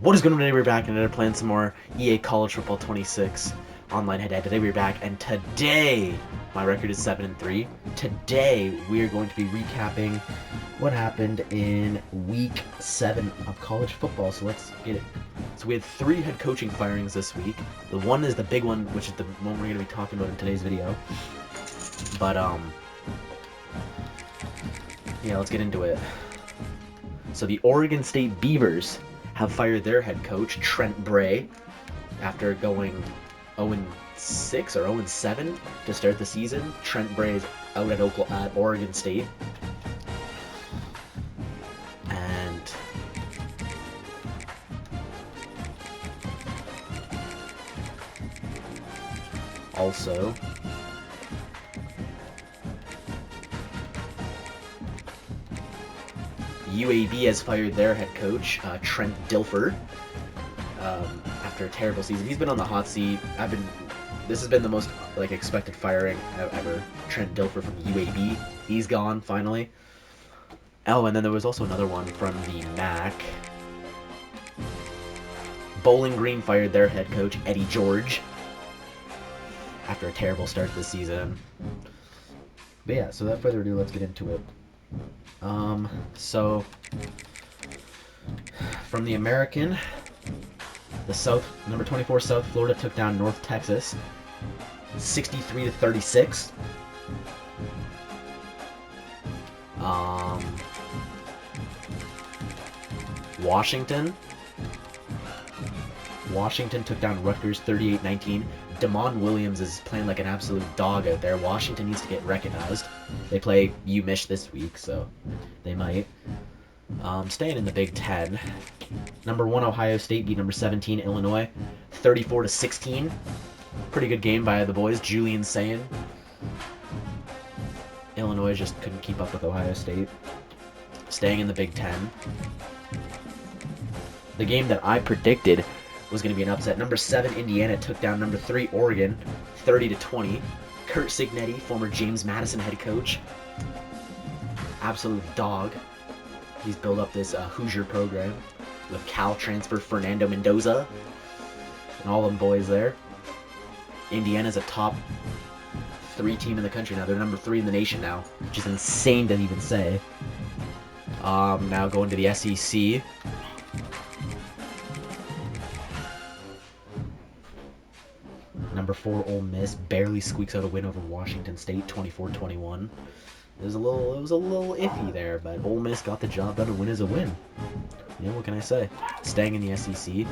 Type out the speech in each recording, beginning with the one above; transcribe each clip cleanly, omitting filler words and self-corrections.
What is going on today? We're back and we're playing some more EA College Football 26 online head-to-head. Today we're back, and today my record is 7-3. Today we are going to be recapping what happened in Week 7 of college football. So let's get it. So we had 3 head coaching firings this week. The one is the big one, which is the one we're going to be talking about in today's video. But yeah, let's get into it. So the Oregon State Beavers have fired their head coach, Trent Bray, after going 0-6 or 0-7 to start the season. Trent Bray is out at Oregon State. And also UAB has fired their head coach, Trent Dilfer, after a terrible season. He's been on the hot seat. This has been the most expected firing ever. Trent Dilfer from UAB. He's gone finally. Oh, and then there was also another one from the MAC. Bowling Green fired their head coach, Eddie George, after a terrible start this season. But yeah, so without further ado, let's get into it. So from the American, the number 24 South Florida took down North Texas 63-36. Washington took down Rutgers 38-19. Damon Williams is playing like an absolute dog out there. Washington needs to get recognized. They play UMich this week, so they might. Staying in the Big Ten, number 1 Ohio State beat number 17 Illinois 34-16. Pretty good game by the boys. Julian saying Illinois just couldn't keep up with Ohio State. Staying in the Big Ten, the game that I predicted was going to be an upset. Number 7 Indiana took down number 3 Oregon 30-20. Kurt Signetti, former James Madison head coach, absolute dog. He's built up this Hoosier program with Cal transfer Fernando Mendoza and all them boys there. Indiana's a top 3 team in the country now. They're number 3 in the nation now, which is insane to even say. Now going to the SEC. Number 4 Ole Miss barely squeaks out a win over Washington State 24-21. It was a little iffy there, but Ole Miss got the job done. A win is a win. Yeah, what can I say? Staying in the SEC,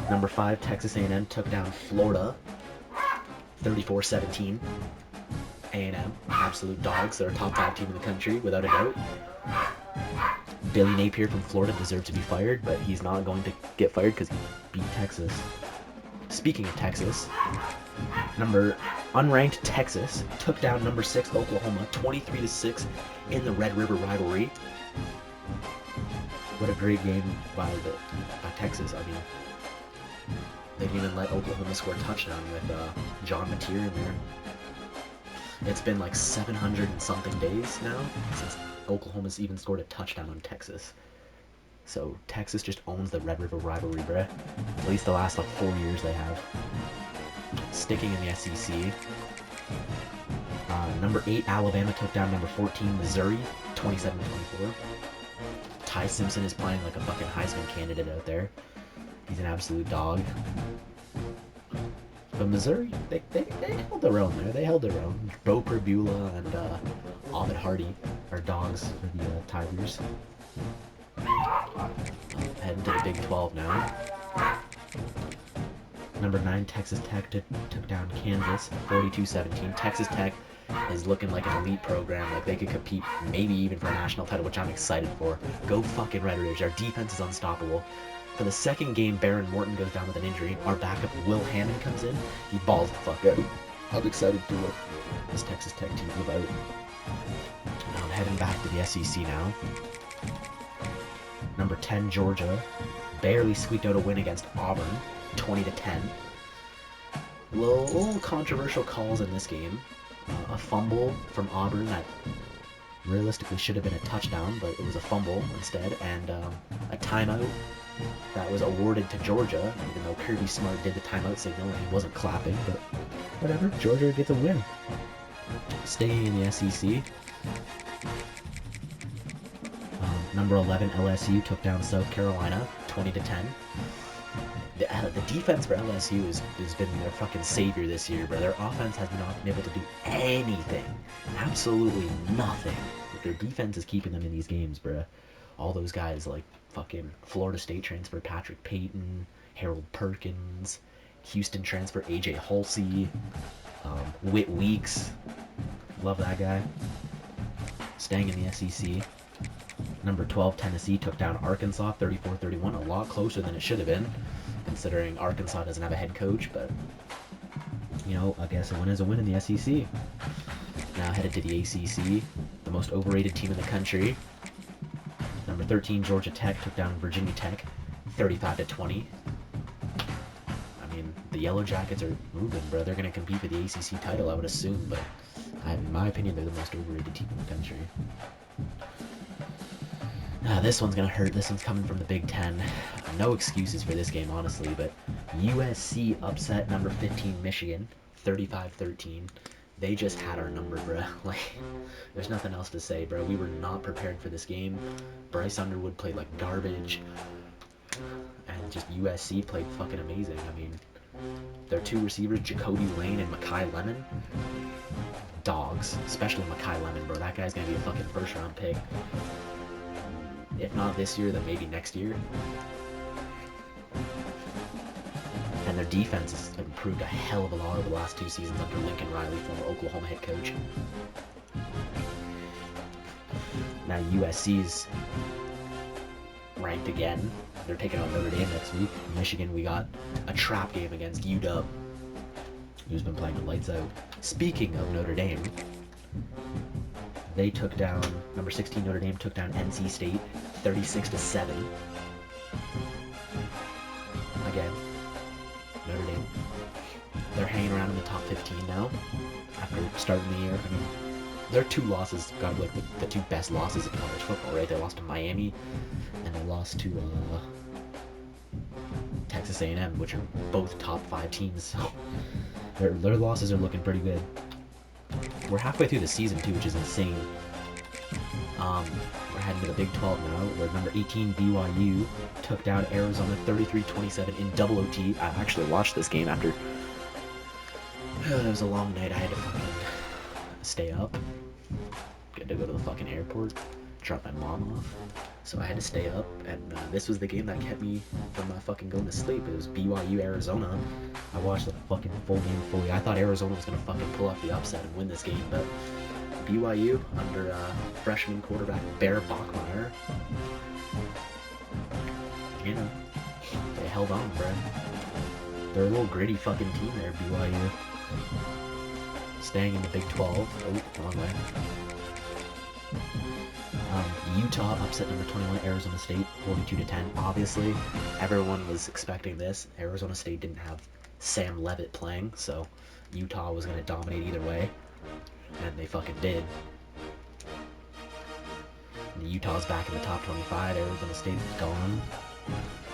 number 5 Texas A&M took down Florida 34-17. A&M, absolute dogs. They're a top 5 team in the country, without a doubt. Billy Napier from Florida deserves to be fired, but he's not going to get fired because he beat Texas. Speaking of Texas, unranked Texas took down number 6 Oklahoma 23-6 in the Red River rivalry. What a great game by Texas. I mean, they didn't even let Oklahoma score a touchdown with John Mateer in there. It's been like 700 and something days now since Oklahoma's even scored a touchdown on Texas. So Texas just owns the Red River rivalry, bruh. At least the last 4 years they have. Sticking in the SEC, number 8 Alabama took down number 14 Missouri 27-24. Ty Simpson is playing like a fucking Heisman candidate out there. He's an absolute dog. But Missouri, they held their own there. They held their own. Bo Perbula and Ovid Hardy are dogs for the Tigers. Heading to the Big 12 now. Number 9 Texas Tech took down Kansas 42-17. Texas Tech is looking like an elite program. Like they could compete maybe even for a national title, which I'm excited for. Go fucking Red Ridge. Our defense is unstoppable. For the second game, Baron Morton goes down with an injury. Our backup Will Hammond comes in. He balls the fuck out. I'm excited to what this Texas Tech team is about. I'm heading back to the SEC now. Number 10 Georgia barely squeaked out a win against Auburn 20-10. Little controversial calls in this game. A fumble from Auburn that realistically should have been a touchdown, but it was a fumble instead, and a timeout that was awarded to Georgia, even though Kirby Smart did the timeout signal and he wasn't clapping, but whatever, Georgia gets a win. Staying in the SEC, number 11 LSU took down South Carolina 20-10. The defense for LSU has been their fucking savior this year, bro. Their offense has not been able to do anything, absolutely nothing. But their defense is keeping them in these games, bro. All those guys like fucking Florida State transfer Patrick Payton, Harold Perkins, Houston transfer AJ Halsey, Whit Weeks. Love that guy. Staying in the SEC. Number 12 Tennessee took down Arkansas 34-31, a lot closer than it should have been, considering Arkansas doesn't have a head coach, but you know, I guess a win is a win in the SEC. Now headed to the ACC, the most overrated team in the country. Number 13 Georgia Tech took down Virginia Tech 35-20. I mean, the Yellow Jackets are moving, bro. They're going to compete for the ACC title, I would assume, but in my opinion, they're the most overrated team in the country. This one's gonna hurt. This one's coming from the Big Ten. No excuses for this game, honestly, but USC upset number 15 Michigan 35-13. They just had our number, bro. Like, there's nothing else to say, bro. We were not prepared for this game. Bryce Underwood played like garbage, and just USC played fucking amazing. I mean, their two receivers, Jacoby Lane and Mekhi Lemon, dogs. Especially Mekhi Lemon, bro. That guy's gonna be a fucking first-round pick. If not this year, then maybe next year. And their defense has improved a hell of a lot over the last 2 seasons under Lincoln Riley, former Oklahoma head coach. Now USC's ranked again. They're taking on Notre Dame next week. Michigan, we got a trap game against UW, who's been playing the lights out. Speaking of Notre Dame, they took down, number 16 Notre Dame took down NC State 36-7. Again, Notre Dame, they're hanging around in the top 15 now after starting the year. I mean, their 2 losses got like the 2 best losses in college football, right? They lost to Miami and they lost to Texas A&M, which are both top 5 teams. So their losses are looking pretty good. We're halfway through the season too, which is insane. We're heading to the Big 12 now, where number 18 BYU took down Arizona 33-27 in double OT. I actually watched this game after it was a long night. I had to fucking stay up. Had to go to the fucking airport, drop my mom off. So I had to stay up, and this was the game that kept me from fucking going to sleep. It was BYU Arizona. I watched the fucking full game fully. I thought Arizona was gonna fucking pull off the upset and win this game, but BYU under freshman quarterback Bear Bachmeier, you know, they held on, bro. They're a little gritty fucking team there, BYU. Staying in the Big 12. Oh, wrong way. Utah upset number 21 Arizona State 42-10. Obviously, everyone was expecting this. Arizona State didn't have Sam Leavitt playing, so Utah was going to dominate either way, and they fucking did. And Utah's back in the top 25. Arizona State's gone.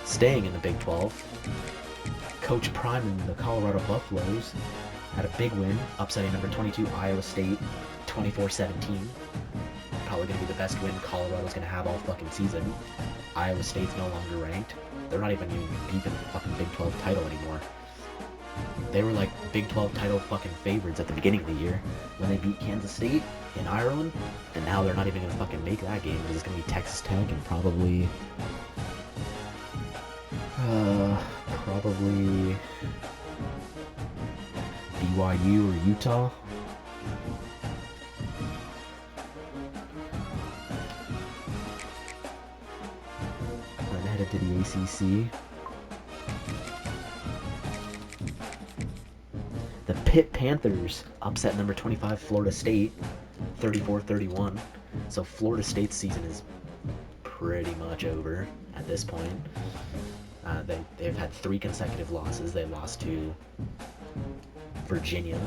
Staying in the Big 12, Coach Prime and the Colorado Buffaloes had a big win, upsetting number 22 Iowa State 24-17. Probably going to be the best win Colorado's going to have all fucking season. Iowa State's no longer ranked. They're not even competing for the fucking Big 12 title anymore. They were like Big 12 title fucking favorites at the beginning of the year when they beat Kansas State in Ireland, and now they're not even going to fucking make that game because it's going to be Texas Tech and probably BYU or Utah. Then headed to the ACC. The Pitt Panthers upset number 25 Florida State 34-31. So Florida State's season is pretty much over at this point. They've had 3 consecutive losses. They lost to Virginia,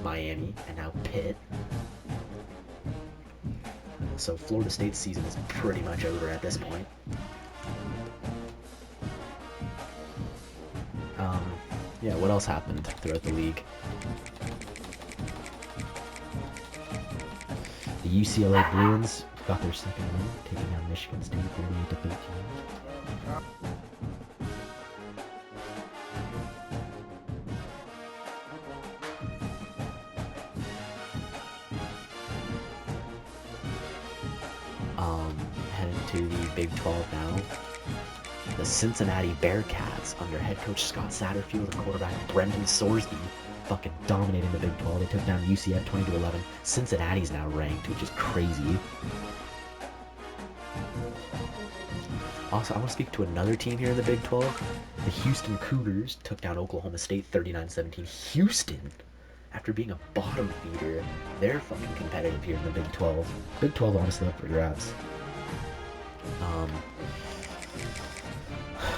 Miami, and now Pitt. So Florida State's season is pretty much over at this point. Yeah, what else happened throughout the league? The UCLA Bruins got their second win, taking down Michigan State 38-13. Heading to the Big 12 now. The Cincinnati Bearcats, under head coach Scott Satterfield and quarterback Brendan Sorsby, fucking dominating the Big 12. They took down UCF 20-11. Cincinnati's now ranked, which is crazy. Also, I want to speak to another team here in the Big 12. The Houston Cougars took down Oklahoma State 39-17. Houston, after being a bottom feeder, they're fucking competitive here in the Big 12. Big 12 honestly up for grabs.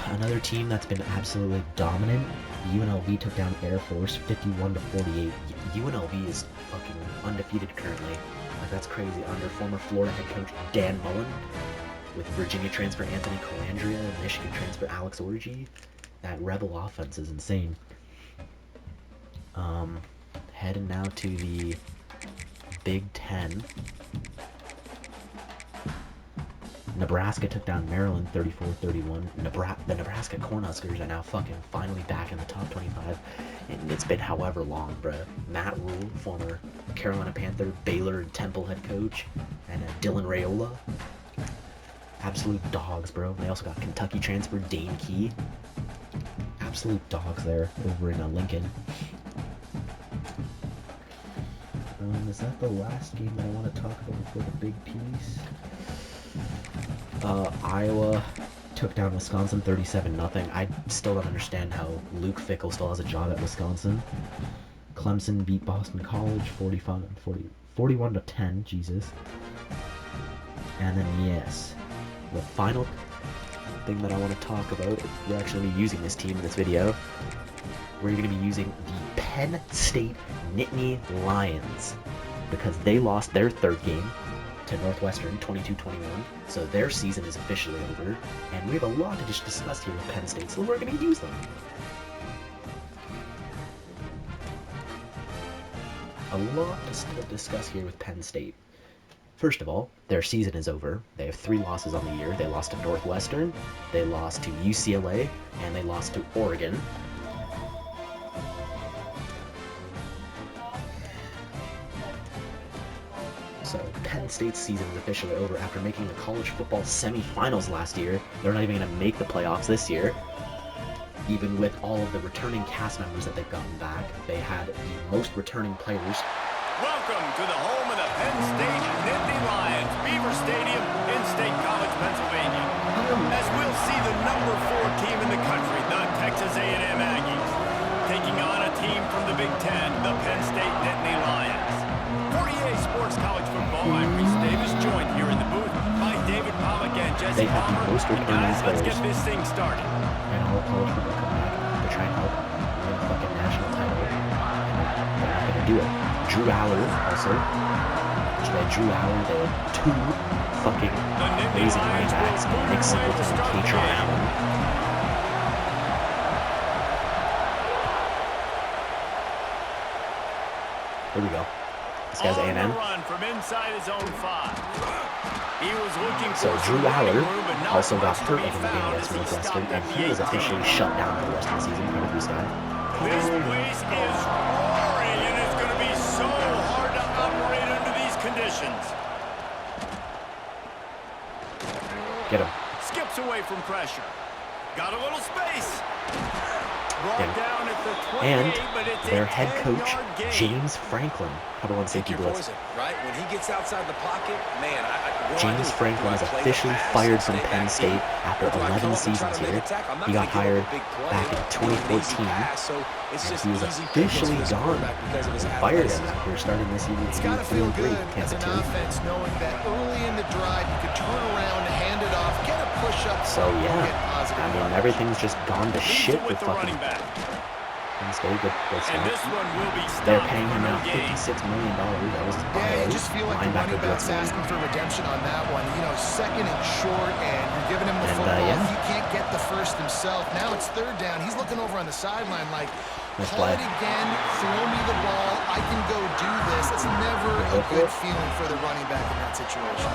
Another team that's been absolutely dominant, UNLV took down Air Force 51-48. UNLV is fucking undefeated currently. Like, that's crazy. Under former Florida head coach Dan Mullen, with Virginia transfer Anthony Colandrea and Michigan transfer Alex Orji. That Rebel offense is insane. Heading now to the Big 10. Nebraska took down Maryland 34-31. The Nebraska Cornhuskers are now fucking finally back in the top 25. And it's been however long, bruh. Matt Rule, former Carolina Panther, Baylor, and Temple head coach, and Dylan Raiola. Absolute dogs, bro. They also got Kentucky transfer Dane Key. Absolute dogs there over in Lincoln. Is that the last game that I want to talk about before the big piece? Iowa took down Wisconsin 37-0. I still don't understand how Luke Fickell still has a job at Wisconsin. Clemson beat Boston College 41-10. Jesus. And then, yes, the final thing that I want to talk about, we're actually going to be using this team in this video. We're going to be using the Penn State Nittany Lions, because they lost their third game to Northwestern 22-21, so their season is officially over, and we have a lot to just discuss here with Penn State, so we're going to use them. A lot to discuss here with Penn State. First of all, their season is over. They have 3 losses on the year. They lost to Northwestern, they lost to UCLA, and they lost to Oregon. So Penn State's season is officially over after making the college football semifinals last year. They're not even going to make the playoffs this year. Even with all of the returning cast members that they've gotten back, they had the most returning players. Welcome to the home of the Penn State Nittany Lions, Beaver Stadium in State College, Pennsylvania. As we'll see the number 4 team in the country, the Texas A&M Aggies, taking on a team from the Big Ten, the Penn State Nittany Lions. For EA Sports College Football, I'm Reese Davis, joined here in the booth by David Pollock and Jesse Palmer. Guys, let's get this thing started. And all college football come back to try and help win a fucking national title. And they're not going to do it. Drew Aller also. Drew Aller, they had 2 fucking amazing running backs, Nick Singleton and Katron Allen. Here we go. This guy's A&M. So Drew Aller also got hurt in the game against Northwestern, and he was officially shut down for the rest of the season. Kind of this guy. This place is roaring, and it's going to be so hard to operate under these conditions. Get him. Skips away from pressure. Got a little space. Down at the 28, and but it's their head coach, James Franklin, number 1 safety blitz. Right? When he gets outside the pocket, man, James Franklin is officially fired from Penn State after 11 seasons here. He got hired back in 2014, and he was officially gone. They fired him after starting this year with 3-3 Tampa 2. Knowing that early in the drive you could turn around, hand it off, get a push up. So yeah, I mean everything's just gone to shit with fucking Penn State, good And start. this one will be They're stopped paying for him no now gain. $56 million. That was his Yeah, buyout. you just feel like the running back's asking for redemption on that one. You know, second and short, and you're giving him the football. Yeah. He can't get the first himself. Now it's third down. He's looking over on the sideline like, call it again, throw me the ball, I can go do this. It's never a good feeling for the running back in that situation.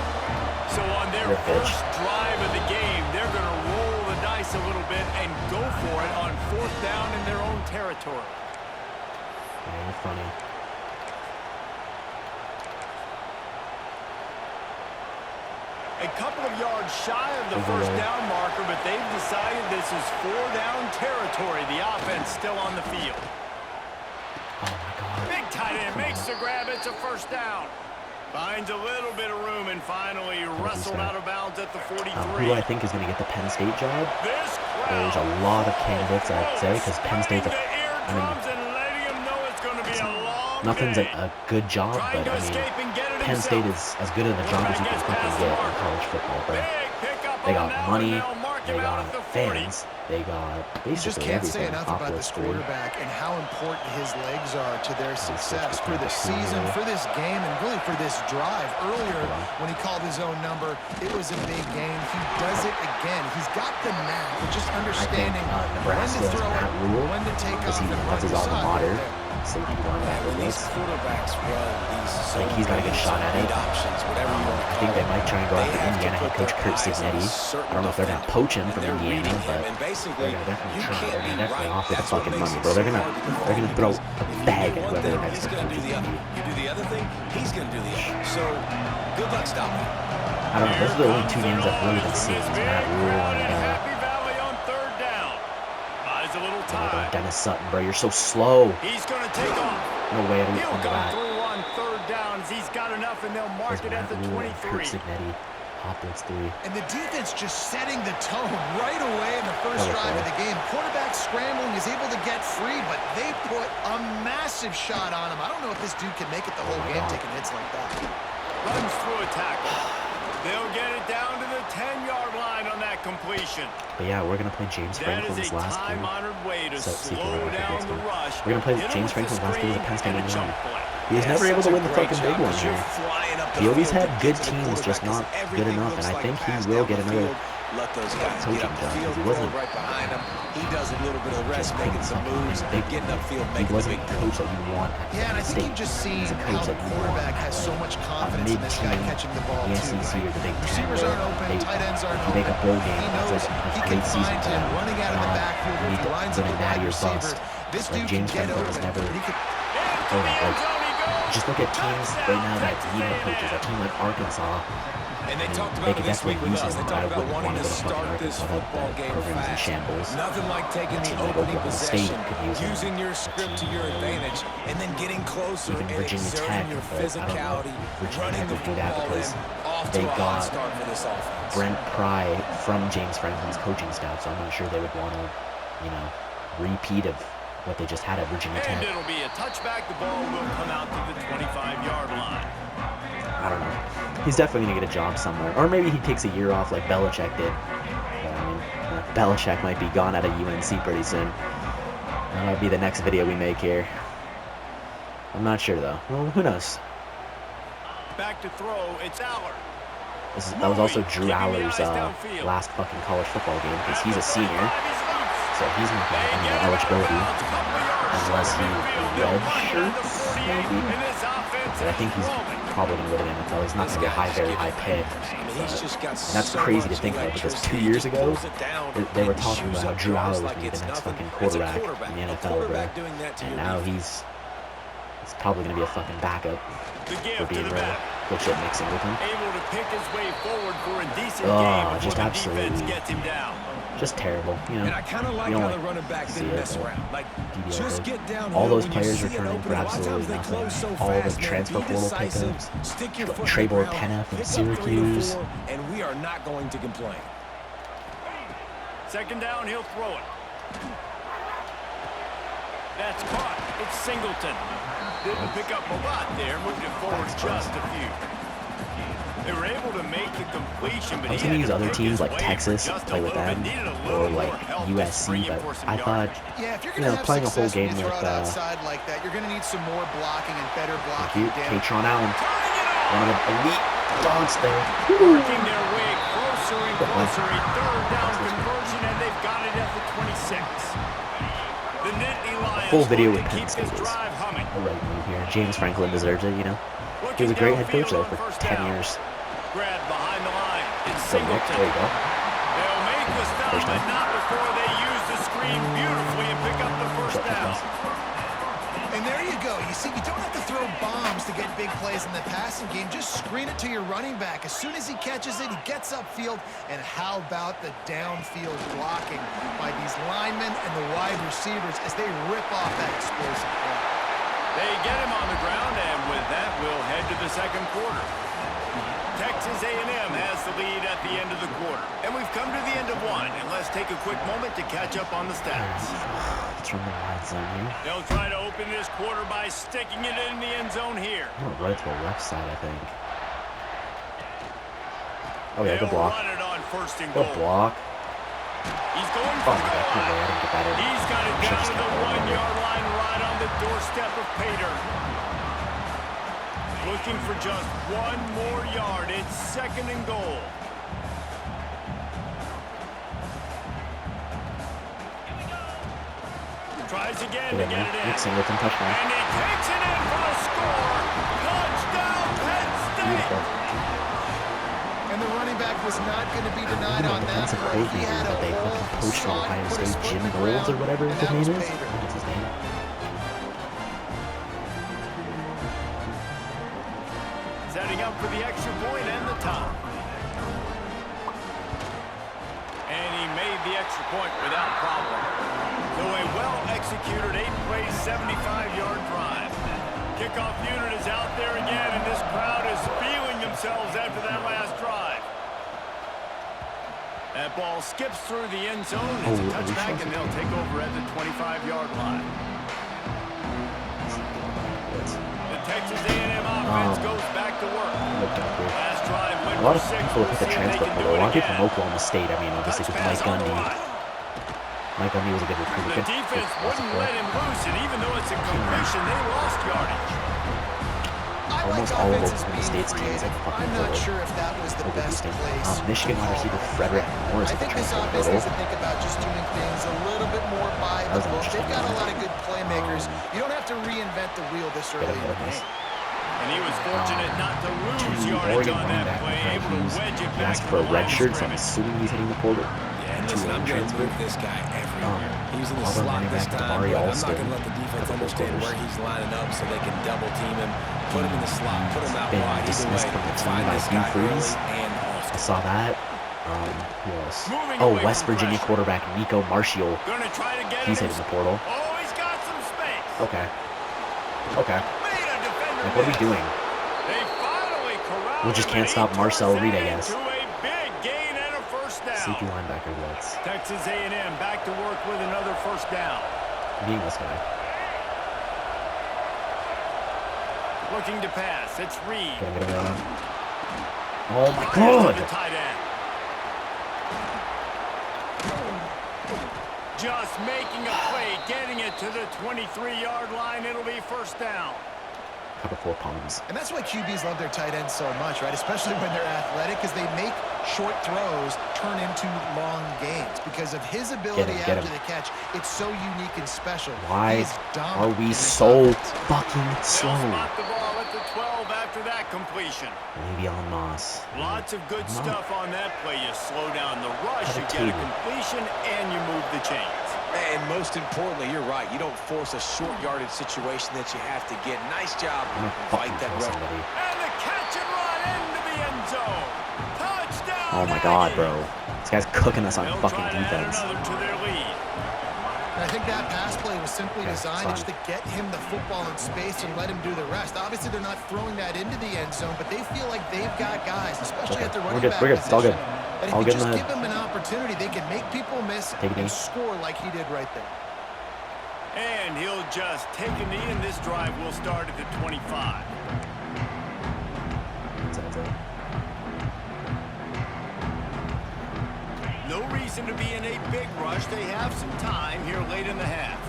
So on their first drive of the game, they're going to roll the dice a little bit and go for it on fourth down in their own territory. Yeah, you're funny. A couple of yards shy of the first down marker, but they've decided this is 4-down territory. The offense still on the field. Oh, my God. Big tight end makes the grab. It's a first down. Finds a little bit of room and finally wrestled out of bounds at the 43. Who do I think is going to get the Penn State job? There's a lot of candidates, I'd say, because Penn State's nothing's a good job, but I mean, Penn State is as good of a job as you can fucking get in college football, bro. They got money, they got fans, they got basically everything. Just can't say enough about this quarterback and how important his legs are to their success for the season, for this game, and really for this drive. Earlier, when he called his own number, it was a big game. He does it again. He's got the knack of just understanding when to throw it, when to take off, and that's his alma mater. Safety linebacker blitz. I think he's got a good shot at it. I think they might try and go after Indiana head coach Curt Cignetti. I don't know if they're going to poach him from Indiana, but they're going to definitely try. They're going to definitely offer the fucking money, bro. They're going to throw a bag at whoever their next coach is. You do the other thing, he's going to do the other. So, good luck stopping. I don't know. Those are the only two games I've really been seeing. Matt Rule and Dennis Sutton, bro. You're so slow. He's going to take off. No way to He'll under go that. through on third downs. He's got enough, and they'll mark it at the 23. Curt Cignetti, hop blitz 3. And the defense just setting the tone right away in the first drive of the game. Quarterback scrambling, is able to get free, but they put a massive shot on him. I don't know if this dude can make it the whole game taking hits like that. Runs through a tackle. They'll get it down to the 10-yard line on that completion. But yeah, we're going to play James Franklin's last game. Way to slow down the rush. We're going to play James Franklin's last game with the Penn State Indiana. He was never able to win the fucking big one here. He always had good teams, just not good enough, and I think he will get another coaching job because he wasn't right behind him. He does a little bit of rest, making some moves, getting upfield, he wasn't a coach that you want at yeah, and I think you've just seen how the quarterback has so much confidence in this guy catching the ball, the too. SEC or the Big Ten. Receivers aren't open, tight ends aren't open. If you make a bowl game, He knows he can find him running out of the backfield when he lines up a wide receiver. This dude can get open. Just look at teams right now that need no coaches. A team like Arkansas, and they talked they about could it this week definitely with use us. him, They but I talked about wouldn't want wanting to to go to fucking start this Arkansas. football That game program's in fast. shambles. Nothing like taking the Team like opening Oklahoma State possession, could use him. using your script to your advantage, and then getting closer Even and Virginia Tech, exerting your but I don't physicality, know. Virginia running Tech the would do that football because in, off they to a hot got start for this offense. Brent Pry from James Franklin's coaching staff, so I'm not sure they would want to, repeat of what they just had at Virginia Tech. And it'll be a touchback. The ball will come out to the 25-yard line. I don't know. He's definitely going to get a job somewhere. Or maybe he takes a year off like Belichick did. But, I mean, Belichick might be gone out of UNC pretty soon. That might be the next video we make here. I'm not sure, though. Well, who knows? Back to throw. It's Aller. That was also Drew Aller's last fucking college football game because he's a senior. So he's not going to have any eligibility unless he redshirts, maybe. But I think he's probably going to go to the NFL. He's not going to be a very high pick. And that's crazy to think about because 2 years ago, they were talking about how Drew Aller was going to be the next fucking quarterback in the NFL, bro. And now he's probably going to be a fucking backup for being real. Good shit mixing with him. Able to pick his way forward for a decent game just before the defense absolutely. gets him down. Just terrible, And I kind of like how the running back didn't mess around. Like, just get down. All those players returning for absolutely nothing. All the transfer portal pickups. Trevor Penn from Syracuse. And we are not going to complain. Second down, he'll throw it. That's caught. It's Singleton. Didn't pick up a lot there. Moved it forward just a few. They were able to make the completion, but I was gonna use other teams like Texas, play with them, or like USC, but I thought, you know, playing a whole game with outside like that, you're gonna need some more blocking and better blocking. Katron Allen, one of the elite dogs there. Working their way closer and closer, a third down conversion, and they've got it at the 26. The Nittany Lions Full video with to Penn keep State this is drive humming. the right move here. James Franklin deserves it, you know. He was a great head coach there for 10 years. Grab behind the line. It's There you Singleton. go. They'll make the stop, First but down. not before they use the screen beautifully and pick up the first down. And there you go. You see, you don't have to throw bombs to get big plays in the passing game. Just screen it to your running back. As soon as he catches it, he gets upfield. And how about the downfield blocking by these linemen and the wide receivers as they rip off that explosive play. They get him on the ground, and with that, we'll head to the second quarter. Texas A&M has the lead at the end of the quarter. And we've come to the end of one, and let's take a quick moment to catch up on the stats. Let's run the wide zone here. They'll try to open this quarter by sticking it in the end zone here. I'm gonna run it to the left side, I think. Oh yeah, good block. Run it on first and Good goal. block. He's going Oh for my god, no way, I didn't get that in. He's got it down to the 1-yard line right on the doorstep of Pater. Looking for just one more yard. It's second and goal. Tries again to get it in. Singleton touchdown. And he takes it in for the score. Touchdown, Penn State. Beautiful. And the running back was not going to be denied on that Defensive play. He coordinator had that they a fucking whole coached from shot, Ohio put his State, foot Jim in the Knowles or ground, whatever and his that name was is. Pater. What's his name? Setting up for the extra point and the top. And he made the extra point without problem. So a well-executed 8-play, 75-yard drive. Kickoff unit is out there again, and this crowd is feeling themselves after that last drive. That ball skips through the end zone. It's a touchback, and they'll take over at the 25-yard line. The Texas A&M offense goes back to work. Last drive went A lot of for 6. people look at the We'll see if they transfer can do portal. A it lot of people again. from Oklahoma State. I mean, obviously, with Mike Gundy. Mike Gundy was a good recruiter. The defense wouldn't let him loose, and even though it's a completion, they lost yardage. Almost all of Oklahoma State's teams have fucking I'm not portal. sure if that was the best place. Michigan wide receiver Frederick Morris I at the think this transfer offense portal. needs to think about just doing things a little bit more by the book. They've got a lot of good playmakers. You don't have to reinvent the wheel this early in the game. And he was fortunate not to lose Two yardage Oregon on running that back play, able to Hughes. wedge it He back asked to for a the red line of shirt, so I'm scrimmage. assuming he's hitting the portal. Yeah, listen, I'm going to move this guy everywhere. He was in the Auburn slot running this back time, Damari but I'm not Alston. going to let the defense understand where he's lining up so they can double team him, put him in the slot, put him out Been wide. Either dismissed way, from the team find by this Hugh guy Freeze. early and I often. saw that. Who else? Moving Oh, away West from Virginia pressure. quarterback Nico Marshall. Gonna try to get He's it. hitting the portal. Oh, he's got some space. Okay. Okay. Made a defender Like, what are we miss. doing? They finally corralled We just him, can't and stop he Marcel turns Reed, I that guess. into a big gain and a first down. Safety linebacker blitz. Texas A&M back to work with another first down. Being this guy. Looking to pass. It's Reed. Get him. Oh my To the god! tight end. Just making a play, getting it to the 23-yard line. It'll be first down. Cover 4 palms. And that's why QBs love their tight ends so much, right? Especially when they're athletic, because they make short throws turn into long gains. Because of his ability Get him. after the catch, it's so unique and special. Why He is are dominant we in this so offense. fucking They'll slow? spot the ball at the 12 after that completion. Le'Veon Moss. Lots of good Come on. stuff on that play. You slow down the rush, you Cover get a 2. completion, and you move the chains. And most importantly, you're right. You don't force a short yardage situation that you have to get. Nice job. I'm gonna Fight fucking that kill run. somebody. And the catch and run into the end zone. Touchdown. Oh my god, Aggies. bro. This guy's cooking us on They'll fucking try to add defense. another to their lead. And I think that pass play was simply Okay, designed fine. just to get him the football in space and let him do the rest. Obviously, they're not throwing that into the end zone, but they feel like they've got guys, especially Okay, at the we're running good, back we're good, it's all position, good. that if I'll you give just him give a- them an opportunity, they can make people miss Take a knee. and score like he did right there. And he'll just take a knee, and this drive will start at the 25. That's it. No reason to be in a big rush. They have some time here late in the half.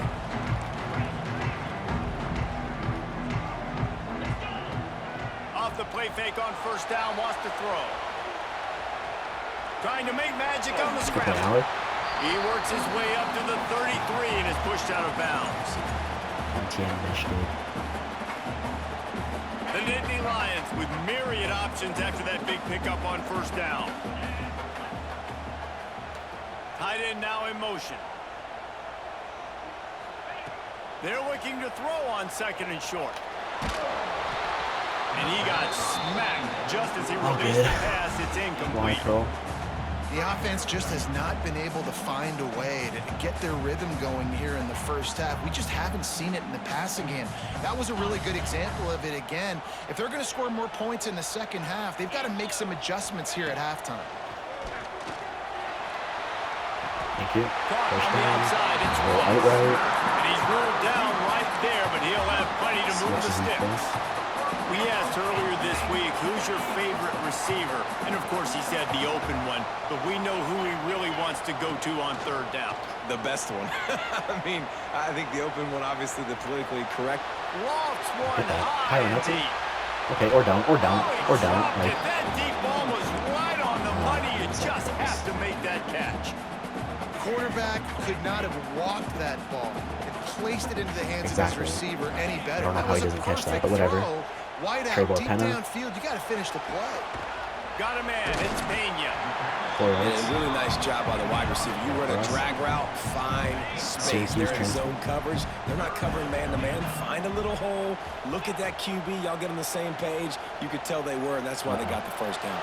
Off the play fake on first down, wants to throw. Trying to make magic on the scramble. He works his way up to the 33 and is pushed out of bounds. The Nittany Lions with myriad options after that big pickup on first down. Tight end now in motion. They're looking to throw on second and short. And he got smacked just as he released the pass. It's incomplete. The offense just has not been able to find a way to get their rhythm going here in the first half. We just haven't seen it in the passing game. That was a really good example of it again. If they're going to score more points in the second half, they've got to make some adjustments here at halftime. Thank you. First on the outside, it's outright. And he's ruled down right there, but he'll have plenty to move the sticks. We asked earlier this week, who's your favorite receiver? And, of course, he said the open one. But we know who he really wants to go to on third down. The best one. I mean, I think the open one, obviously the politically correct. Lofts one high and deep. Okay, or don't. Like, that deep ball was right on the money. You just have to make that catch. Quarterback could not have walked that ball and placed it into the hands of his receiver any better. I don't know how he doesn't catch that, but whatever. Wide out, deep downfield, you got to finish the play. Got a man, it's Pena. A really nice job by the wide receiver. You run a drag route, find space. They're in zone coverage. They're not covering man-to-man. Find a little hole. Look at that QB. Y'all get on the same page. You could tell they were, and that's why they got the first down.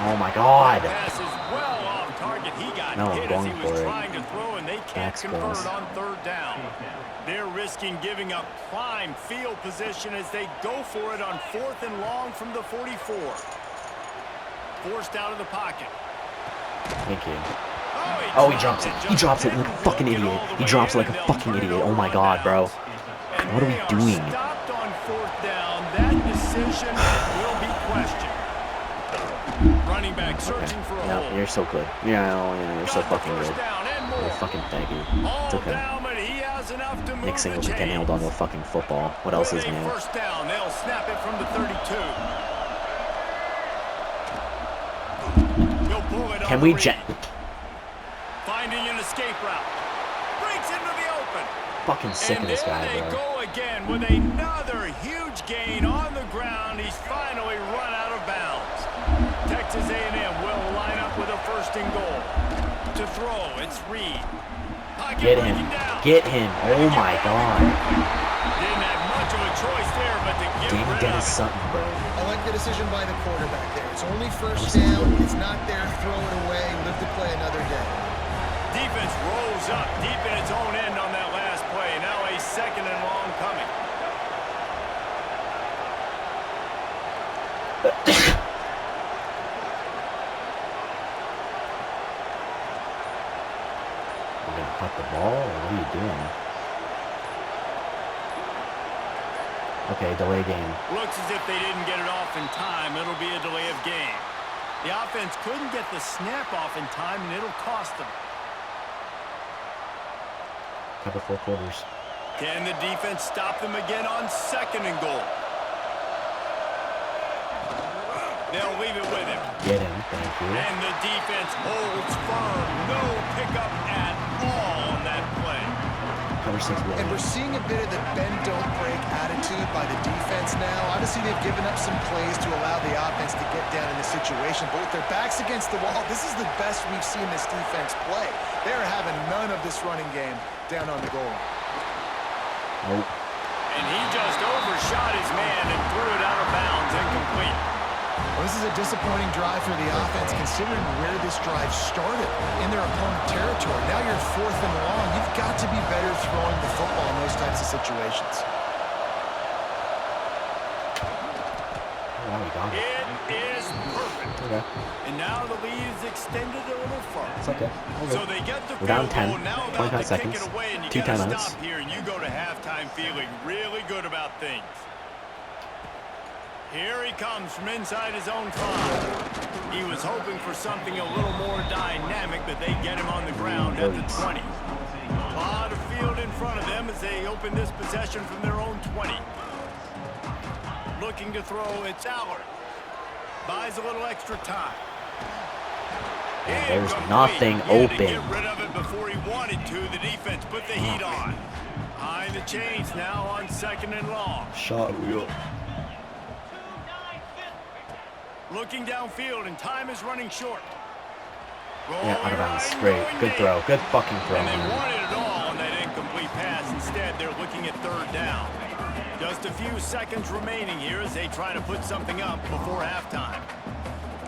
Oh, my God. Pass is well off target. He got hit as he was trying to throw, and they can't convert on third down. They're risking giving up prime field position as they go for it on fourth and long from the 44. Forced out of the pocket. Thank you. Oh, he drops it. He drops it like a fucking idiot. He drops it like a fucking idiot. Oh, my God, bro. What are we doing? Stopped on fourth down. That decision will be questioned. Running back searching for a hole. You're so good. Yeah, you're so fucking good. You're fucking faggy. It's okay. Nick Singleton can nail on the fucking football. What else is new? First down. They'll snap it from the 32. Can we jet? Finding an escape route. Breaks into the open. Fucking sick of this guy, bro. And there they go again with another huge gain on the ground. He's finally run out of bounds. Texas A&M will line up with a first and goal. To throw, it's Reed. Get him. Get him. Oh my God. Didn't have much of a choice there, but to get rid of it. Something, bro. I like the decision by the quarterback there. It's only first down. It's not there. Throw it away. Live to play another day. Defense rolls up deep in its own end on that last play. Now a second and long coming. You're going to cut the ball, or what are you doing? Okay, delay game. Looks as if they didn't get it off in time. It'll be a delay of game. The offense couldn't get the snap off in time, and it'll cost them. Cover 4 quarters. Can the defense stop them again on second and goal? They'll leave it with him. Get him, thank you. And the defense holds firm. No pickup at all on that play. Cover 6 and we're seeing a bit of the bend, don't break attitude by the defense now. Obviously, they've given up some plays to allow the offense to get down in the situation. But with their backs against the wall, this is the best we've seen this defense play. They are having none of this running game down on the goal line. Nope. And he just overshot his man and threw it out of bounds, incomplete. Well, this is a disappointing drive for the offense, considering where this drive started in their opponent territory. Now you're fourth and long. You've got to be better throwing the football in those types of situations. Wow, we got it. It is perfect. Okay. And now the lead is extended a little further. It's okay. So they get the We're down field 10, goal, now 25 seconds, kick it away, and you 2 gotta timeouts. stop here, and you go to halftime feeling really good about things. Here he comes from inside his own 5. He was hoping for something a little more dynamic, but they get him on the ground at the 20. A lot of field in front of them as they open this possession from their own 20. Looking to throw, it's Allard. Buys a little extra time. There's nothing open. To get rid of it before he wanted to. The defense put the heat on. Behind the chains now on 2nd and long. Shot wheel. Looking downfield, and time is running short. Yeah, out of bounds. Great. Good throw. Good fucking throw. And they wanted it all on that incomplete pass. Instead, they're looking at 3rd down. Just a few seconds remaining here as they try to put something up before halftime.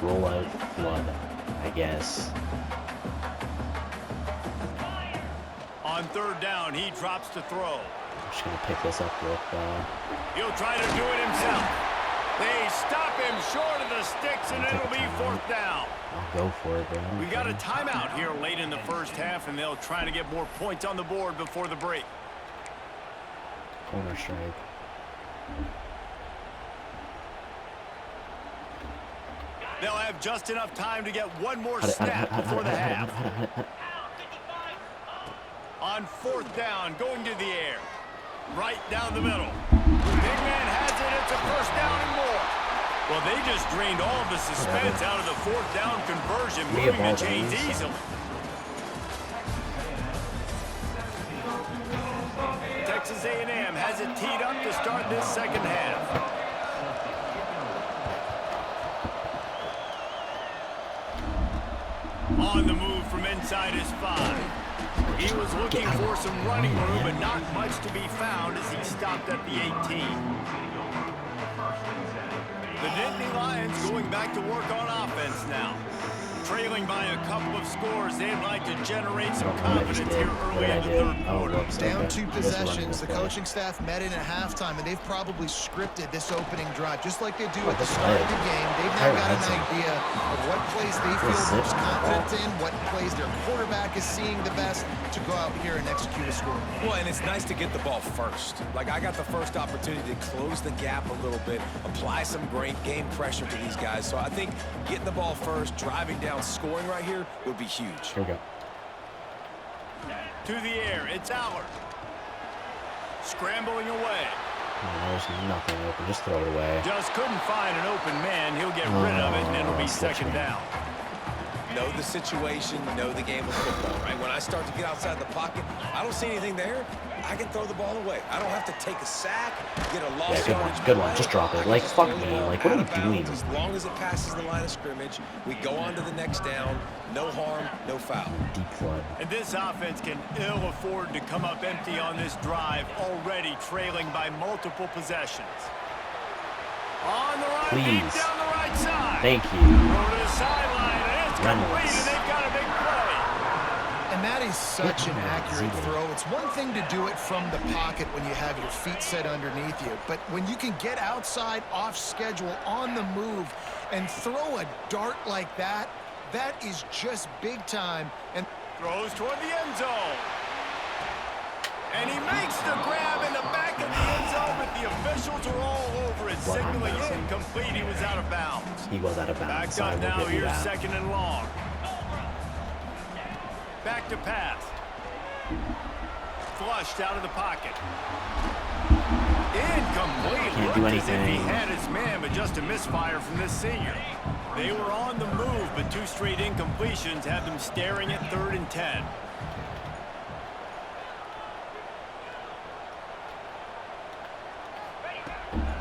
Roll out flood, I guess. On 3rd down, he drops to throw. I'm just going to pick this up with... He'll try to do it himself. They stop him short of the sticks, and it'll be 4th down. I'll go for it, bro. We got a timeout here late in the first half, and they'll try to get more points on the board before the break. Corner strike. They'll have just enough time to get one more snap before the half. On 4th down, going to the air. Right down the middle. Big man has it. It's a 1st down and more. Well, they just drained all of the suspense out of the 4th down conversion, moving the chains easily. Texas A&M has it teed up to start this 2nd half. On the move from inside his 5. He was looking for some running room, but not much to be found as he stopped at the 18. The Nittany Lions going back to work on offense now. Trailing by a couple of scores, they'd like to generate some confidence here early in the 3rd quarter. Down 2 possessions, the coaching staff met in at halftime, and they've probably scripted this opening drive, just like they do at the start of the game. They've now got an idea of what plays they feel most confident in, what plays their quarterback is seeing the best to go out here and execute a score. Well, and it's nice to get the ball first. Like, I got the first opportunity to close the gap a little bit, apply some great game pressure to these guys. So I think getting the ball first, driving down, scoring right here would be huge. Here we go. To the air, it's Allard. Scrambling away. There's nothing open. Just throw it away. Just couldn't find an open man. He'll get rid of it, and it'll be 2nd down. Know the situation, know the game of football, right? When I start to get outside the pocket, I don't see anything there, I can throw the ball away. I don't have to take a sack, get a loss. Yeah, good one. Just drop it. Like, fuck me. Like, what are we doing? As long as it passes the line of scrimmage, we go on to the next down. No harm, no foul. Deep flood. And this offense can ill afford to come up empty on this drive, already trailing by multiple possessions. On the run, deep down the right side. Thank you. Go to the sideline, and it's complete, and they've got a big play. And that is such an accurate throw. It's one thing to do it from the pocket when you have your feet set underneath you, but when you can get outside, off schedule, on the move, and throw a dart like that, that is just big time. And throws toward the end zone. And he makes the grab in the back of the end zone, but the officials are all over it, signaling incomplete. He was out of bounds. He was out of bounds. Back up now, here's 2nd and long. Back to pass. Flushed out of the pocket. Incomplete. Can't do anything. As if he had his man, but just a misfire from this senior. They were on the move, but 2 straight incompletions have them staring at 3rd and 10.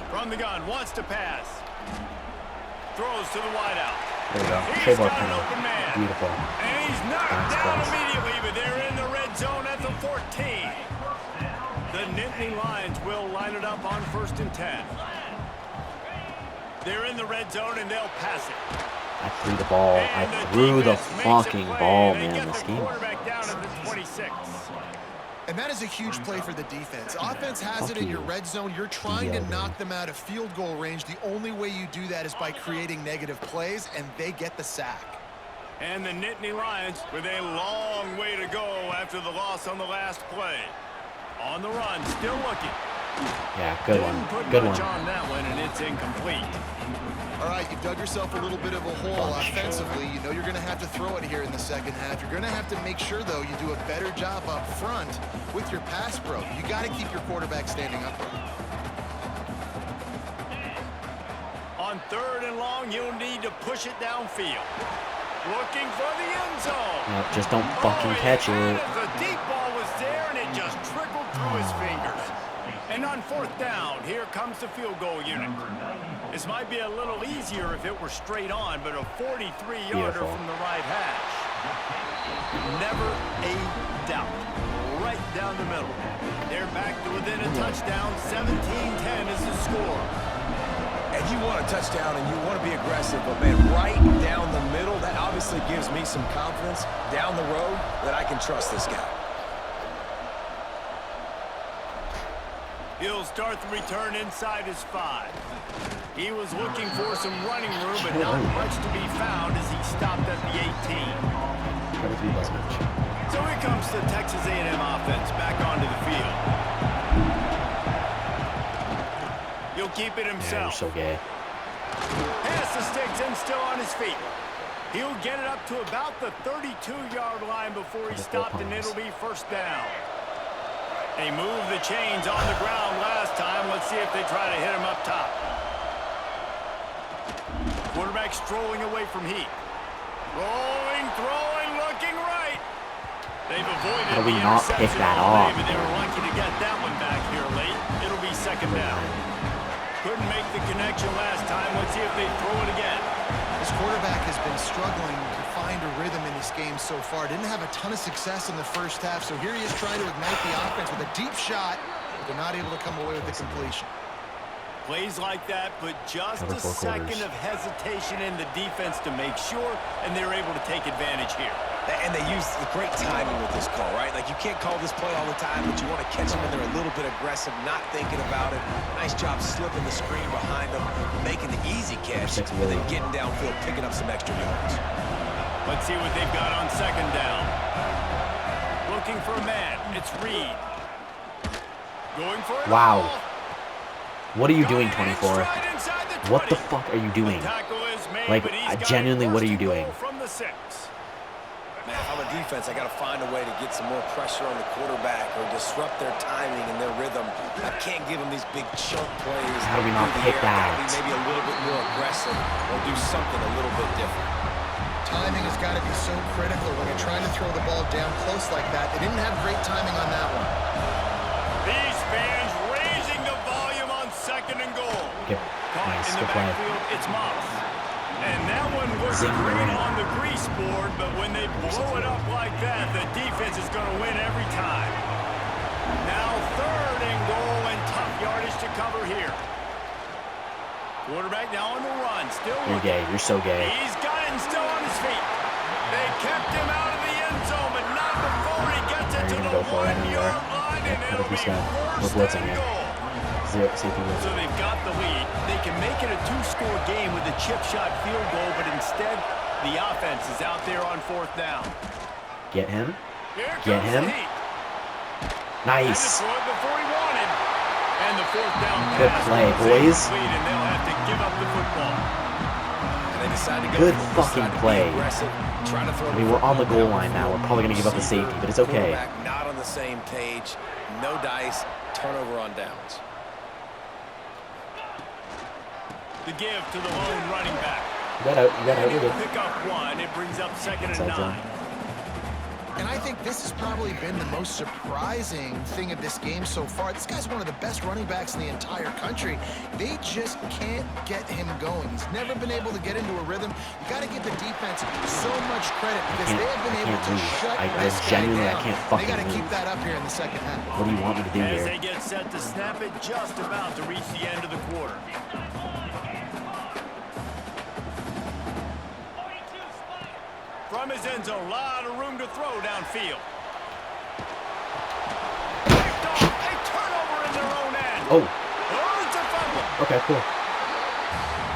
From the gun, wants to pass. Throws to the wideout. There we go. He's got an open man. Beautiful. And he's knocked down immediately, but they're in the red zone at the 14. The Nittany Lions will line it up on 1st and 10. They're in the red zone, and they'll pass it. I threw the ball. I threw the fucking ball, man, this game. Quarterback down at the 26. And that is a huge play for the defense. Offense has it in your red zone. You're trying to knock them out of field goal range. The only way you do that is by creating negative plays, and they get the sack. And the Nittany Lions with a long way to go after the loss on the last play. On the run, still looking. Yeah, good one. Good one. On that one, and it's incomplete. All right, you've dug yourself a little bit of a hole offensively. You know you're going to have to throw it here in the second half. You're going to have to make sure, though, you do a better job up front with your pass pro. You got to keep your quarterback standing upright. On 3rd and long, you'll need to push it downfield. Looking for the end zone. Yep, just don't fucking catch it. The deep ball was there, and it just trickled through his fingers. And on 4th down, here comes the field goal unit. This might be a little easier if it were straight on, but a 43-yarder from the right hash. Never a doubt. Right down the middle. They're back to within a touchdown. 17-10 is the score. And you want a touchdown and you want to be aggressive, but man, right down the middle, that obviously gives me some confidence down the road that I can trust this guy. He'll start the return inside his 5. He was looking for some running room, but not much to be found as he stopped at the 18. So here comes the Texas A&M offense back onto the field. He'll keep it himself. Yeah, you're so gay. Pass the sticks and still on his feet. He'll get it up to about the 32-yard line before he stopped, and it'll be 1st down. They moved the chains on the ground last time. Let's see if they try to hit him up top. Quarterback strolling away from heat. Rolling, throwing, looking right. They've avoided How do we the not pick interception that all off? day, but they were lucky to get that one back here late. It'll be 2nd down. Couldn't make the connection last time. Let's see if they throw it again. This quarterback has been struggling to find a rhythm in this game so far. Didn't have a ton of success in the first half, so here he is trying to ignite the offense with a deep shot, but not able to come away with the completion. Plays like that, but just a second of hesitation in the defense to make sure, and they're able to take advantage here. And they use the great timing with this call, right? Like, you can't call this play all the time, but you want to catch them when they're a little bit aggressive, not thinking about it. Nice job slipping the screen behind them, making the easy catch, and then getting downfield, picking up some extra yards. Let's see what they've got on 2nd down. Looking for a man. It's Reed. Going for it. Wow. What are you doing, 24? What the fuck are you doing? Like, genuinely, what are you doing? Man, if I'm a defense, I got to find a way to get some more pressure on the quarterback or disrupt their timing and their rhythm. I can't give them these big chunk plays. How do we not pick that? Maybe a little bit more aggressive or do something a little bit different. Timing has got to be so critical when you're trying to throw the ball down close like that. They didn't have great timing on that one. These fans raising the volume on 2nd and goal. Okay. Nice. Good play. It's Moss. And that one was great on the grease board, but when they blow it up like that, the defense is going to win every time. Now 3rd and goal and tough yardage to cover here. Quarterback now on the run. Still You're gay. You're so gay. He's got it and still on his feet. They kept him out of the end zone, but not before he gets it to the 1-yard line, and it'll be 1st and goal. So they've got the lead. They can make it a 2-score game with a chip shot field goal, but instead, the offense is out there on 4th down. Get him. Get him. Nice. Before he wanted. And the 4th down good play, boys. And they'll have to give up the football. And they decide to go good fucking play. I mean, we're on the goal line now. We're probably going to give up the safety, but it's okay. Not on the same page. No dice. Turnover on downs. The give to the lone running back. You got out. You're good. Pick up 1. It brings up 2nd and 9. And I think this has probably been the most surprising thing of this game so far. This guy's one of the best running backs in the entire country. They just can't get him going. He's never been able to get into a rhythm. You got to give the defense so much credit because they have been able to shut this guy down. I can't fucking They got to keep that up here in the 2nd half. What do you want me to do here? As they get set to snap it, just about to reach the end of the quarter. From his end zone, a lot of room to throw downfield. Picked off, a turnover in their own end. Oh, it's a fumble. okay, cool.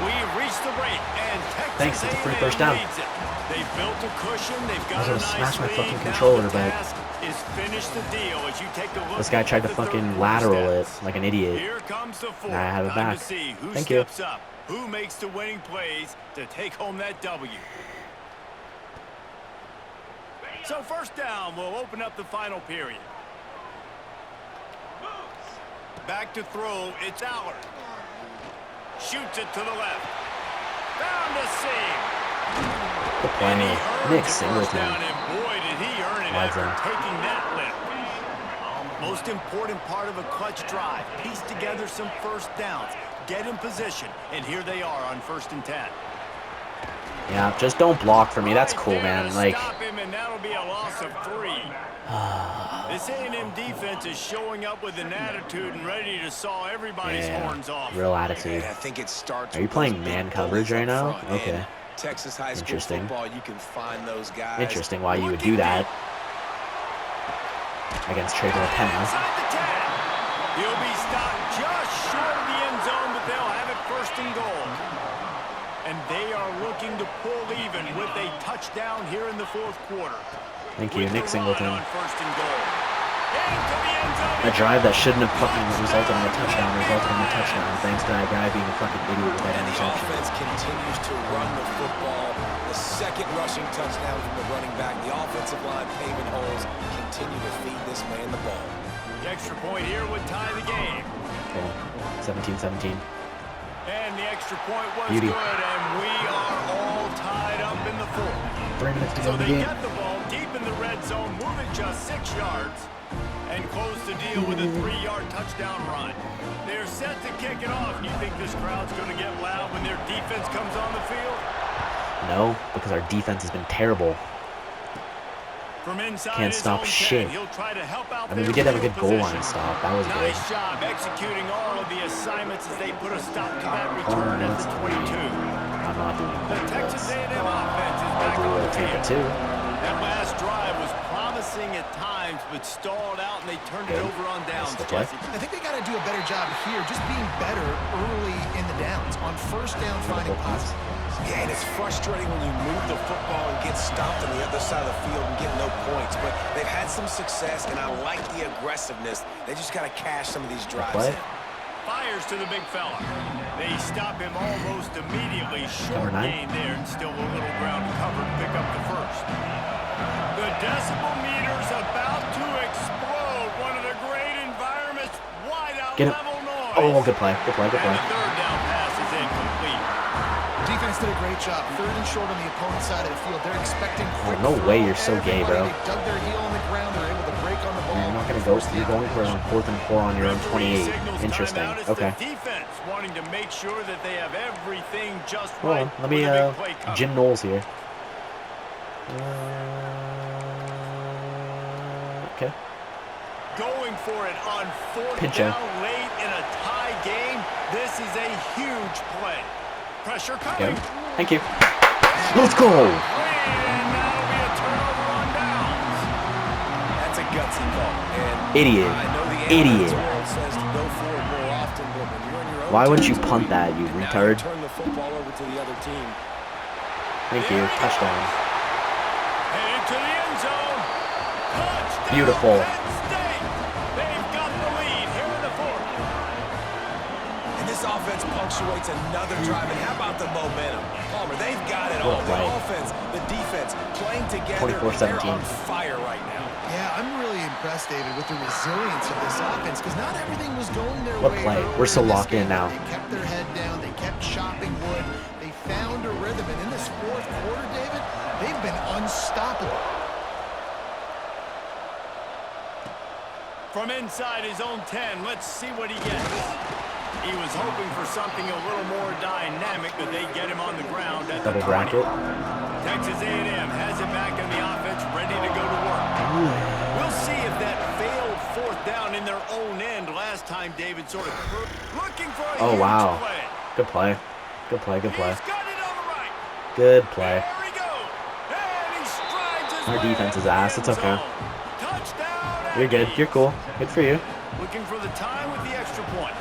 We've reached the break, and Texas Thanks, it's a free A&M 1st down. leads it. They've built a cushion. They've got I was a gonna nice smash my lead. fucking Now controller, the but task is finish the deal as you take a look. This guy tried to fucking lateral it like an idiot. Here comes the fourth. And I have it Time back. to see who Thank you. steps up, who makes the winning plays to take home that W. So first down, we'll open up the final period. Back to throw, it's Allard. Shoots it to the left. Found a seam. The play. Nick Singleton. And boy, did he earn it after taking that lift. Most important part of a clutch drive. Piece together some first downs. Get in position. And here they are on 1st and 10. Yeah, just don't block for me. That's cool, man. Like, stop him, and that'll be a loss of 3. This A&M defense is showing up with an attitude and ready to saw everybody's horns off. Real attitude. I think it starts. Are you playing man coverage right now? Okay. Texas high school football, you can find those guys. Interesting why you would do that against Penn. He'll be stopped just short of the end zone, but they'll have it 1st and goal. And they are looking to pull even with a touchdown here in the 4th quarter. Thank you, Nick Singleton. On 1st and goal. Into the end zone. A drive that shouldn't have fucking resulted in a touchdown resulted in a touchdown thanks to that guy being a fucking idiot with that interception. The offense continues to run the football. The 2nd rushing touchdown from the running back. The offensive line paving holes. Continue to feed this man the ball. The extra point here would tie the game. Okay, 17-17. And the extra point was Beauty. good, and we are all tied up in the 4th. 3 minutes to go So in the they game. get the ball deep in the red zone, move it just 6 yards, and close the deal with a 3-yard touchdown run. They're set to kick it off. You think this crowd's going to get loud when their defense comes on the field? No, because our defense has been terrible. From inside Can't his stop own 10, shit. he'll try to help out I mean, we their did have a good field goal line position. stop. That was good. Nice job executing all of the assignments as they put a stop to that return at the 22. I'm not doing The that. Texas A&M offense is I'll back do on a the Tampa field. 2. That last drive was promising at times, but stalled out, and they turned it over on downs, That's the play. Jesse. I think they got to do a better job here, just being better early in the downs. On 1st down, finding positive. Yeah, and it's frustrating when you move the football and get stopped on the other side of the field and get no points. But they've had some success, and I like the aggressiveness. They just got to cash some of these drives in. Fires to the big fella. They stop him almost immediately. Short gain there, and still a little ground to cover to pick up the 1st. The decibel meter's about to explode. One of the great environments, wide out level noise. Oh, good play, good play, good play. And the 3rd down pass is incomplete. Defense did a great job. 3rd and short on the opponent's side of the field. They're expecting quick no way, you're so gay, bro. They dug their heel on the ground. They're able to break on the ball. You're not going to go. You're going for it on 4th and 4 on your own 28. Interesting. Okay. The defense wanting to make sure that they have everything just Hold right. on. Let me, Jim Knowles here. Okay. Going for it on 4th Pincho. down late in a tie game. This is a huge play. Pressure coming. Okay. Thank you. Let's go. And that'll be a turnover on downs. That's a gutsy call. And Idiot. I know the Idiot. world says to go for it more often, but when you're in your own Why wouldn't you territory, punt that, you and now retard? turn the football over to the other team. Thank you. Touchdown. Headed to the end zone. Touchdown. Beautiful. Penn State. They've got the lead here in the 4th. And this offense punctuates another drive. And how about the momentum? Palmer, they've got it all. The offense, the defense, playing together. 24-17. They're on fire right now. Yeah, I'm really impressed, David, with the resilience of this offense because not everything was going their What way. play? earlier We're so in this locked in game. now. They kept their head down. They kept chopping wood. They found a rhythm. And in this 4th quarter, David, they've been unstoppable. From inside his own 10, let's see what he gets. He was hoping for something a little more dynamic, but they get him on the ground at Double the 20. bracket. Texas A&M has it back on the offense, ready to go to work. We'll see if that failed 4th down in their own end last time David sort of looking for a huge wow. play. Good play. Good play, good play. He's got it on the right. Good play. There he goes. And he strides his Our way defense is into the ass. end It's okay. zone. Touchdown. You're good. You're cool. Good for you. Looking for the time with the extra point.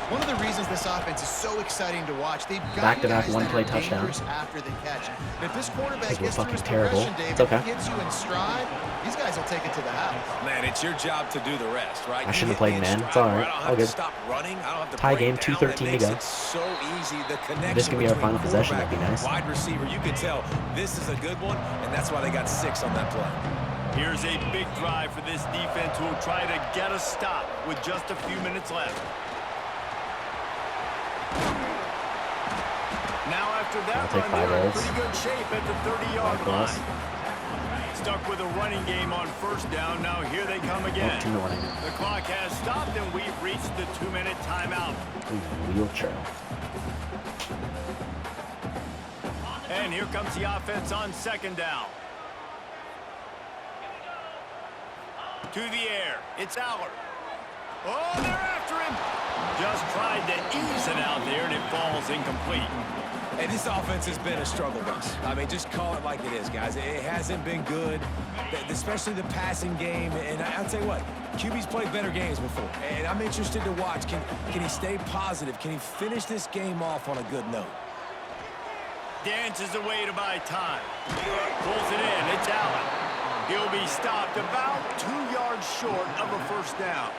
One of the reasons this offense is so exciting to watch, they've got back-to-back one-play touchdowns after the catch. And if this quarterback because we're gets through fucking his terrible. progression, Dave, It's okay. if he gets you in stride, these guys will take it to the house. Man, it's your job to do the rest, right? I shouldn't have played man. It's all right. All good. Stop running. I don't have to tie game, break down. 2:13 to go. It's so easy. The connection this can be our final between possession. That'd be nice. wide receiver, you can tell this is a good one, and that's why they got 6 on that play. Here's a big drive for this defense who will try to get a stop with just a few minutes left. Now after that run, they're in pretty good shape at the 30-yard line. Stuck with a running game on first down. Now here they come again. The clock has stopped, and we've reached the 2-minute timeout. Wheel trail. And here comes the offense on second down. To the air. It's Aller. Oh, they're after him. Just tried to ease it out there, and it falls incomplete. And this offense has been a struggle bus. I mean, just call it like it is, guys. It hasn't been good, especially the passing game. And I'll tell you what, QB's played better games before. And I'm interested to watch. Can he stay positive? Can he finish this game off on a good note? Dances away to buy time. Pulls it in. It's Allen. He'll be stopped about 2 yards short of a first down.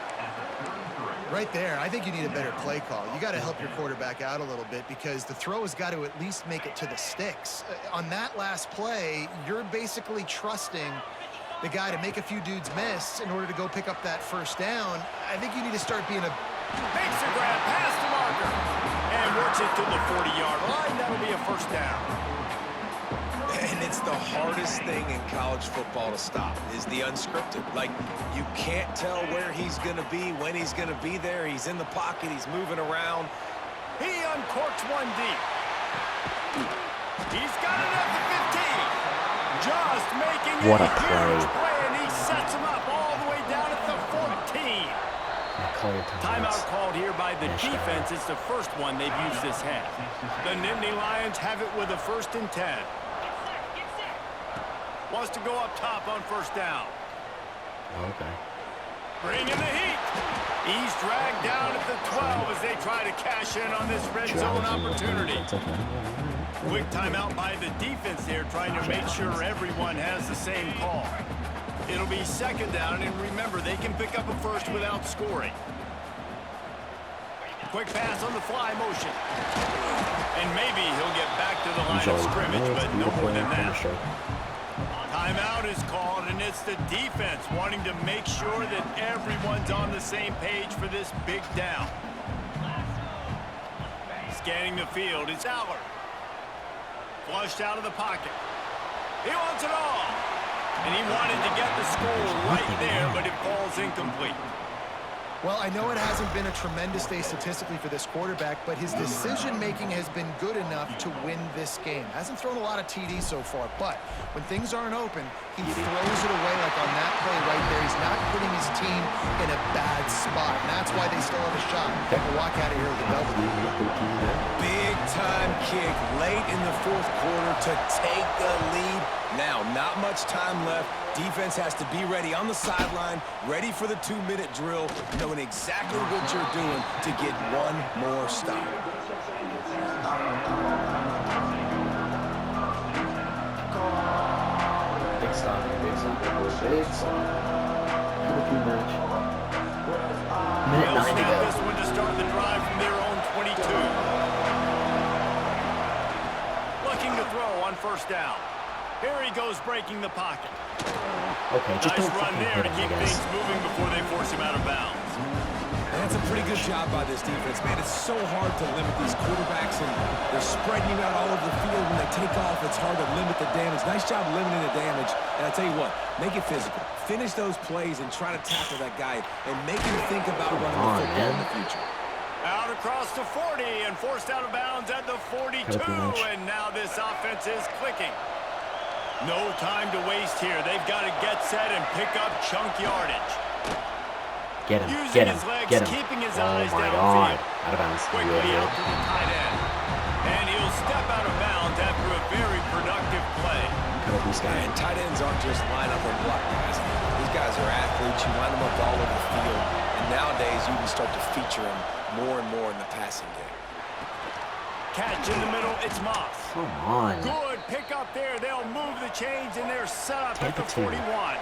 Right there, I think you need a better play call. You got to help your quarterback out a little bit because the throw has got to at least make it to the sticks. On that last play, you're basically trusting the guy to make a few dudes miss in order to go pick up that first down. I think you need to start being a... Makes a grab past the marker and works it to the 40-yard line. That'll be a first down. And it's the hardest thing in college football to stop is the unscripted. Like, you can't tell where he's going to be, when he's going to be there. He's in the pocket. He's moving around. He uncorks one deep. He's got it at the 15. Just making what a huge play, and he sets him up all the way down at the 14. Timeout called here by the defense. It's the first one they've used this half. The Nittany Lions have it with a 1st and 10. Wants to go up top on first down. Okay. Bringing the heat. He's dragged down at the 12 as they try to cash in on this red zone opportunity. Quick timeout by the defense there, trying to make sure everyone has the same call. It'll be second down, and remember, they can pick up a first without scoring. Quick pass on the fly motion. And maybe he'll get back to the line of scrimmage, but no more than that. Timeout is called, and it's the defense wanting to make sure that everyone's on the same page for this big down. Scanning the field, it's Aller. Flushed out of the pocket. He wants it all. And he wanted to get the score right there, but it falls incomplete. Well, I know it hasn't been a tremendous day statistically for this quarterback, but his decision-making has been good enough to win this game. Hasn't thrown a lot of TDs so far, but when things aren't open, he throws it away like on that play right there. He's not putting his team in a bad spot, and that's why they still have a shot to walk out of here with a W. Big-time kick late in the 4th quarter to take the lead. Now, not much time left. Defense has to be ready on the sideline, ready for the 2-minute drill, knowing exactly what you're doing to get one more stop. Big stop, big stop, big stop. Good match. Minute 9 to go. This one to start the drive from their own 22. Looking to throw on first down. Here he goes, breaking the pocket. Okay, just nice don't run there to keep things moving before they force him out of bounds. And that's a pretty good job by this defense, man. It's so hard to limit these quarterbacks, and they're spreading you out all over the field. When they take off, it's hard to limit the damage. Nice job limiting the damage. And I tell you what, make it physical. Finish those plays and try to tackle that guy and make him think about running the football in the future. Out across the 40 and forced out of bounds at the 42. And now this offense is clicking. No time to waste here. They've got to get set and pick up chunk yardage. Get him, Using get him, his legs, get him. keeping his Oh eyes my downfield. God. Out of bounds. Quickly out to the tight end. And he'll step out of bounds after a very productive play. And tight ends aren't just line up and block guys. These guys are athletes. You line them up all over the field, and nowadays you can start to feature him more and more in the passing game. Catch in the middle, it's Moss. Come on. Good pick up there. They'll move the chains, and they're set up at the Tampa 2. 41.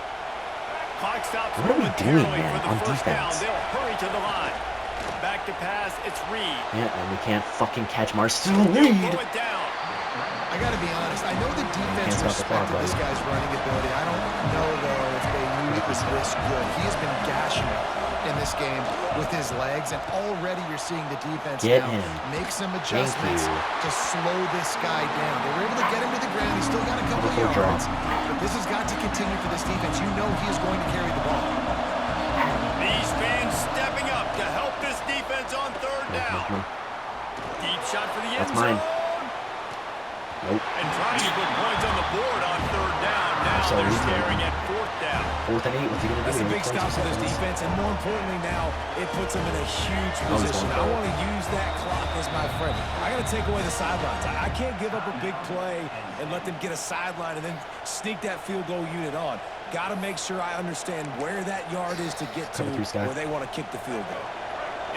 Clock stops What are we doing, momentarily man, for the on first down. defense? They'll hurry to the line. Back to pass, it's Reed. Yeah, and we can't fucking catch Marcel Throw Reed. it down. I got to be honest. I know the defense Hands off the clock, respected this buddy. guy's running ability. I don't know, though, if they knew it was this good. He has been gashing in this game with his legs, and already you're seeing the defense Get now him. make some adjustments to slow this guy down. They were able to get him to the ground. He's still got a couple of Double drop. yards, but this has got to continue for this defense. You know he is going to carry the ball. These fans stepping up to help this defense on third down. Deep shot for the end That's mine. zone. Nope. And trying to put points on the board on third down. Now So they're easy. staring at fourth down. 4th and 8. What's he gonna do? That's a He big needs stop for this 20 seconds. defense, and more importantly now, it puts them in a huge Oh, he's position. going I for it. want to use that clock as my friend. I got to take away the sidelines. I can't give up a big play and let them get a sideline and then sneak that field goal unit on. Got to make sure I understand where that yard is to get to Cover 3, Sky. where they want to kick the field goal.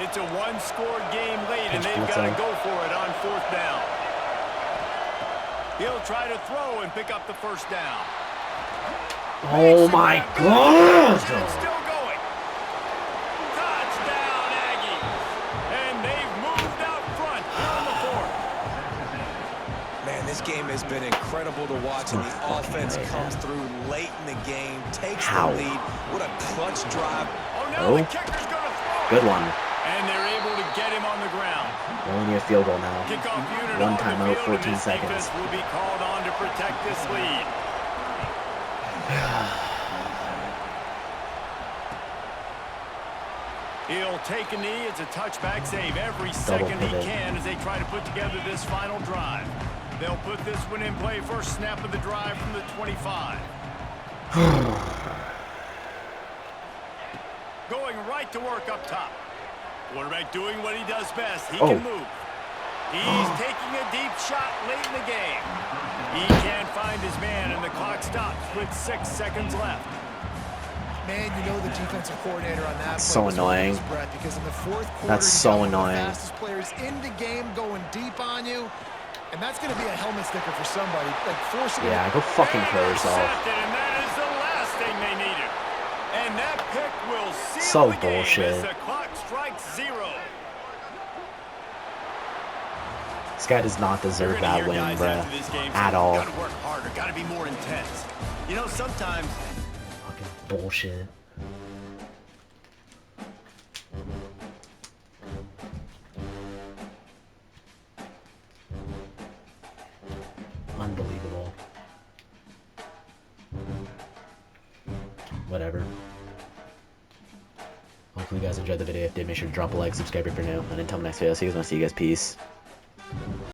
It's a one-score game late, and Pitch they've blitz got to out. go for it on fourth down. He'll try to throw and pick up the first down. Oh my God! And it's still going. Touchdown, Aggies. And they've moved out front here on the fourth. Man, this game has been incredible to watch, and the offense comes through late in the game, takes How? the lead. What a clutch drive. Oh, now Oh. the kicker's going to throw. Good one. And they're able to get him on the ground. We only need a field goal now. Kickoff unit One on the timeout, field, 14 and this seconds. defense will be called on to protect this lead. He'll take a knee. It's a touchback save every second he pivot. can as they try to put together this final drive. They'll put this one in play first snap of the drive from the 25. Going right to work up top. Quarterback doing what he does best. He can move. He's taking a deep shot late in the game. He can't find his man, and the clock stops with 6 seconds left. Man, you know the defensive coordinator on that. So play was holding annoying. his breath because in the fourth quarter, That's you so got one of the annoying. fastest players in the game going deep on you, and that's going to be a helmet sticker for somebody. Like forcing Yeah, it. go fucking kill yourself. Intercepted, and that is the last thing they needed. And that pick will seal So the game bullshit. as the clock strikes 0. This guy does not deserve that win, bruh. At all. Gotta work harder, gotta be more intense. You know, sometimes Fucking bullshit. Unbelievable. Whatever. Hopefully you guys enjoyed the video. If you did, make sure to drop a like, subscribe if you're new, and until next video, see you guys. Peace.